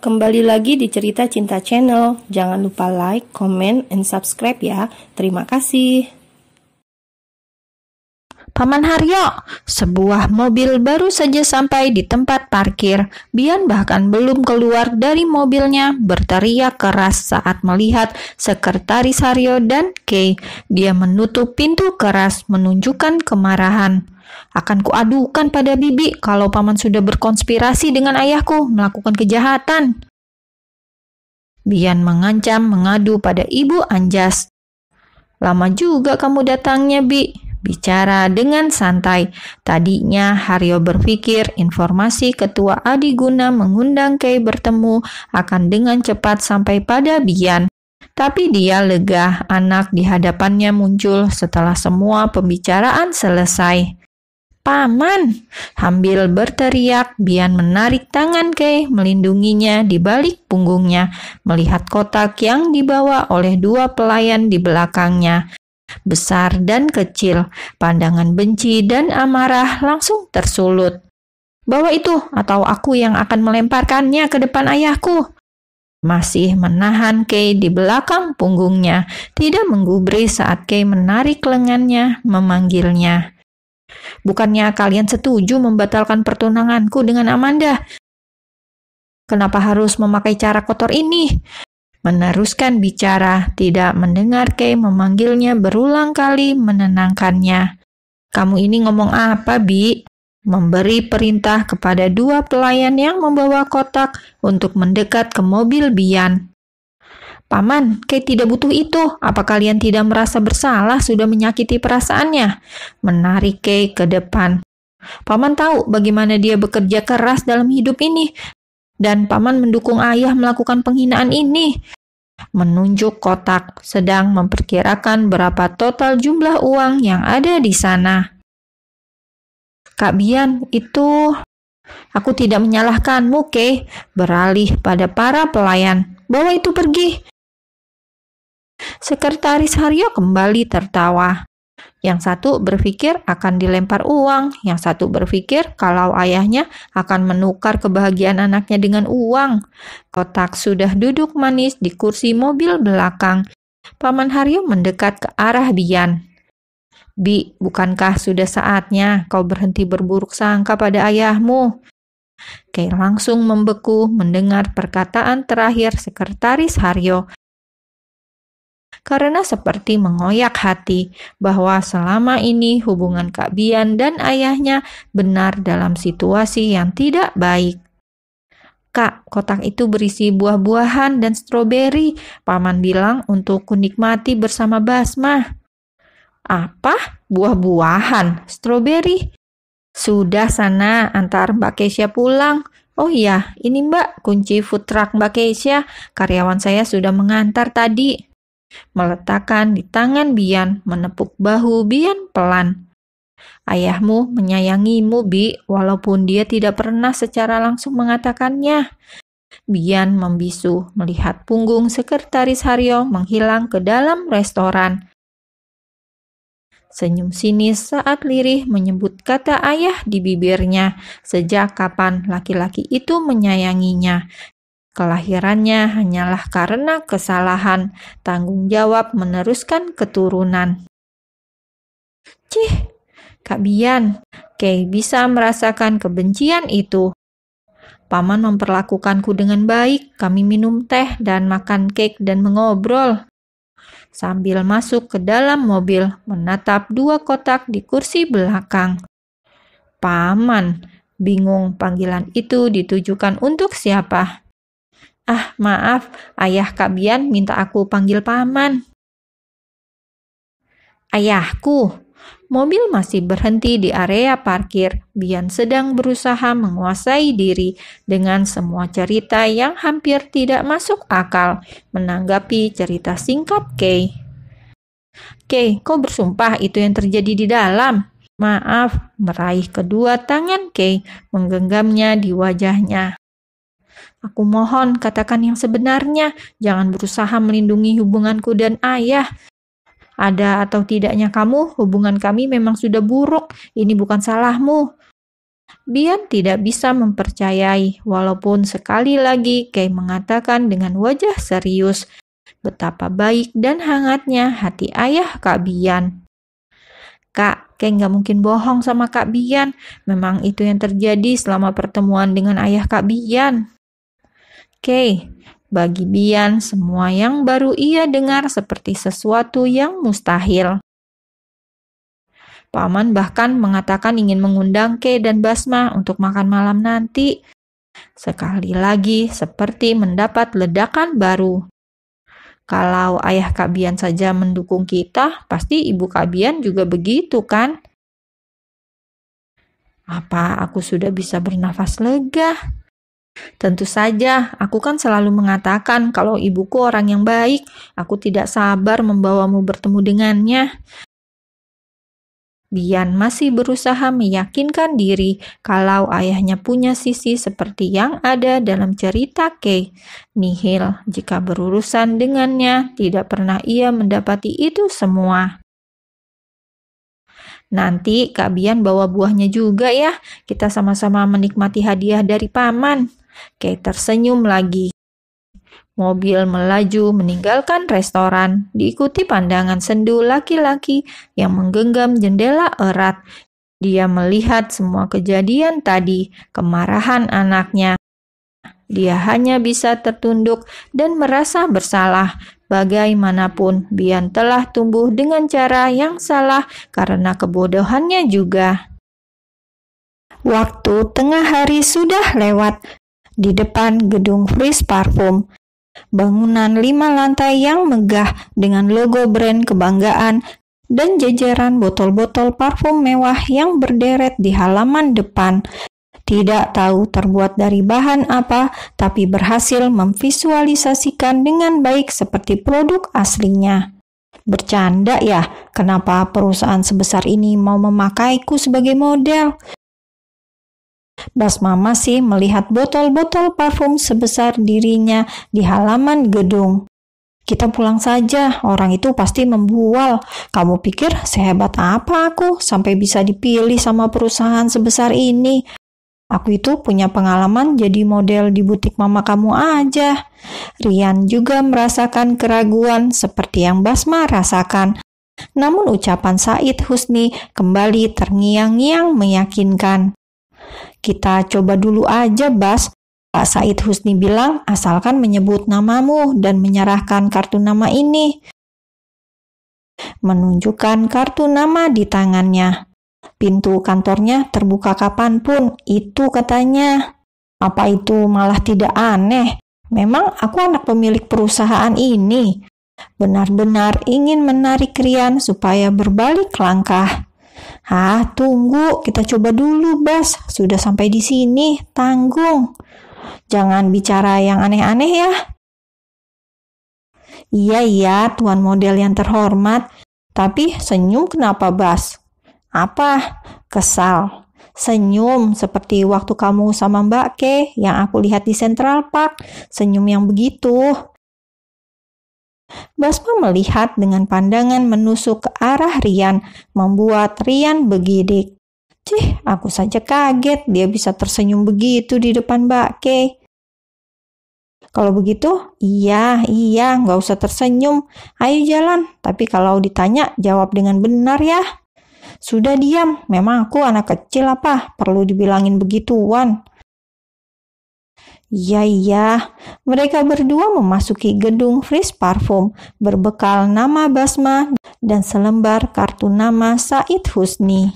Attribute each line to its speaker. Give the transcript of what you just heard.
Speaker 1: Kembali lagi di Cerita Cinta Channel. Jangan lupa like, comment, and subscribe ya. Terima kasih.
Speaker 2: Paman Haryo, sebuah mobil baru saja sampai di tempat parkir. Bian bahkan belum keluar dari mobilnya berteriak keras saat melihat Sekretaris Haryo dan Kay. Dia menutup pintu keras menunjukkan kemarahan. Akan kuadukan pada Bibi kalau paman sudah berkonspirasi dengan ayahku melakukan kejahatan. Bian mengancam mengadu pada Ibu Anjas. Lama juga kamu datangnya, Bi. Bicara dengan santai. Tadinya Haryo berpikir informasi Ketua Adiguna mengundang Kay bertemu akan dengan cepat sampai pada Bian. Tapi dia lega anak di hadapannya muncul setelah semua pembicaraan selesai. Paman, sambil berteriak, Bian menarik tangan Kay melindunginya di balik punggungnya, melihat kotak yang dibawa oleh dua pelayan di belakangnya. Besar dan kecil, pandangan benci dan amarah langsung tersulut. Bawa itu atau aku yang akan melemparkannya ke depan ayahku. Masih menahan Kay di belakang punggungnya, tidak menggubris saat Kay menarik lengannya, memanggilnya. Bukannya kalian setuju membatalkan pertunanganku dengan Amanda? Kenapa harus memakai cara kotor ini? Meneruskan bicara, tidak mendengar Kay memanggilnya berulang kali menenangkannya. Kamu ini ngomong apa, Bi? Memberi perintah kepada dua pelayan yang membawa kotak untuk mendekat ke mobil Bian. Paman, Kay tidak butuh itu. Apa kalian tidak merasa bersalah sudah menyakiti perasaannya? Menarik Kay ke depan. Paman tahu bagaimana dia bekerja keras dalam hidup ini. Dan paman mendukung ayah melakukan penghinaan ini. Menunjuk kotak, sedang memperkirakan berapa total jumlah uang yang ada di sana. Kak Bian, itu... Aku tidak menyalahkanmu, Kay. Beralih pada para pelayan. Bawa itu pergi. Sekretaris Haryo kembali tertawa. Yang satu berpikir akan dilempar uang, yang satu berpikir kalau ayahnya akan menukar kebahagiaan anaknya dengan uang. Kotak sudah duduk manis di kursi mobil belakang. Paman Haryo mendekat ke arah Bian. Bi, bukankah sudah saatnya kau berhenti berburuk sangka pada ayahmu? Kay langsung membeku mendengar perkataan terakhir Sekretaris Haryo. Karena seperti mengoyak hati bahwa selama ini hubungan Kak Bian dan ayahnya benar dalam situasi yang tidak baik. Kak, kotak itu berisi buah-buahan dan stroberi. Paman bilang untuk kunikmati bersama Basma. Apa? Buah-buahan? Stroberi? Sudah sana, antar Mbak Keisha pulang. Oh iya, ini Mbak, kunci food truck Mbak Keisha. Karyawan saya sudah mengantar tadi. Meletakkan di tangan Bian, menepuk bahu Bian pelan. Ayahmu menyayangimu, Bi, walaupun dia tidak pernah secara langsung mengatakannya. Bian membisu melihat punggung Sekretaris Haryo menghilang ke dalam restoran. Senyum sinis saat lirih menyebut kata ayah di bibirnya. Sejak kapan laki-laki itu menyayanginya? Kelahirannya hanyalah karena kesalahan, tanggung jawab meneruskan keturunan. Cih, Kak Bian, Kay bisa merasakan kebencian itu. Paman memperlakukanku dengan baik, kami minum teh dan makan cake dan mengobrol. Sambil masuk ke dalam mobil, menatap dua kotak di kursi belakang. Paman, bingung panggilan itu ditujukan untuk siapa. Ah, maaf, ayah Kak Bian minta aku panggil paman. Ayahku. Mobil masih berhenti di area parkir. Bian sedang berusaha menguasai diri dengan semua cerita yang hampir tidak masuk akal menanggapi cerita singkat Kay. Kay, kau bersumpah itu yang terjadi di dalam? Maaf, meraih kedua tangan Kay, menggenggamnya di wajahnya. Aku mohon katakan yang sebenarnya, jangan berusaha melindungi hubunganku dan ayah. Ada atau tidaknya kamu, hubungan kami memang sudah buruk, ini bukan salahmu. Bian tidak bisa mempercayai, walaupun sekali lagi Kay mengatakan dengan wajah serius betapa baik dan hangatnya hati ayah Kak Bian. Kak, Kay nggak mungkin bohong sama Kak Bian. Memang itu yang terjadi selama pertemuan dengan ayah Kak Bian. Kay, bagi Bian semua yang baru ia dengar seperti sesuatu yang mustahil. Paman bahkan mengatakan ingin mengundang Kay dan Basma untuk makan malam nanti. Sekali lagi seperti mendapat ledakan baru. Kalau ayah Kak Bian saja mendukung kita, pasti ibu Kak Bian juga begitu kan? Apa aku sudah bisa bernafas lega? Tentu saja, aku kan selalu mengatakan kalau ibuku orang yang baik. Aku tidak sabar membawamu bertemu dengannya. Bian masih berusaha meyakinkan diri kalau ayahnya punya sisi seperti yang ada dalam cerita Kay. Nihil jika berurusan dengannya, tidak pernah ia mendapati itu semua. Nanti Kak Bian bawa buahnya juga ya, kita sama-sama menikmati hadiah dari paman. Kay tersenyum lagi. Mobil melaju meninggalkan restoran, diikuti pandangan sendu laki-laki yang menggenggam jendela erat. Dia melihat semua kejadian tadi, kemarahan anaknya. Dia hanya bisa tertunduk dan merasa bersalah. Bagaimanapun, Bian telah tumbuh dengan cara yang salah karena kebodohannya juga. Waktu tengah hari sudah lewat. Di depan gedung Frisch Parfum, bangunan 5 lantai yang megah dengan logo brand kebanggaan dan jajaran botol-botol parfum mewah yang berderet di halaman depan. Tidak tahu terbuat dari bahan apa, tapi berhasil memvisualisasikan dengan baik seperti produk aslinya. Bercanda ya, kenapa perusahaan sebesar ini mau memakaiku sebagai model? Basma masih melihat botol-botol parfum sebesar dirinya di halaman gedung. Kita pulang saja, orang itu pasti membual. Kamu pikir sehebat apa aku sampai bisa dipilih sama perusahaan sebesar ini? Aku itu punya pengalaman jadi model di butik mama kamu aja. Rian juga merasakan keraguan seperti yang Basma rasakan. Namun ucapan Said Husni kembali terngiang-ngiang meyakinkan. Kita coba dulu aja, Bas. Pak Said Husni bilang asalkan menyebut namamu dan menyerahkan kartu nama ini. Menunjukkan kartu nama di tangannya. Pintu kantornya terbuka kapanpun, itu katanya. Apa itu malah tidak aneh? Memang aku anak pemilik perusahaan ini. Benar-benar ingin menarik Rian supaya berbalik langkah. Tunggu, kita coba dulu, Bas. Sudah sampai di sini, tanggung. Jangan bicara yang aneh-aneh ya. Iya, tuan model yang terhormat. Tapi senyum kenapa, Bas? Apa? Kesal. Senyum seperti waktu kamu sama Mbak Kay yang aku lihat di Central Park. Senyum yang begitu. Basma melihat dengan pandangan menusuk ke arah Rian, membuat Rian begidik. Aku saja kaget dia bisa tersenyum begitu di depan Mbak Kay. Kalau begitu, iya, nggak usah tersenyum. Ayo jalan, tapi kalau ditanya, jawab dengan benar ya. Sudah diam, memang aku anak kecil apa? Perlu dibilangin begituan. Iya, mereka berdua memasuki gedung Frisch Parfum berbekal nama Basma dan selembar kartu nama Said Husni.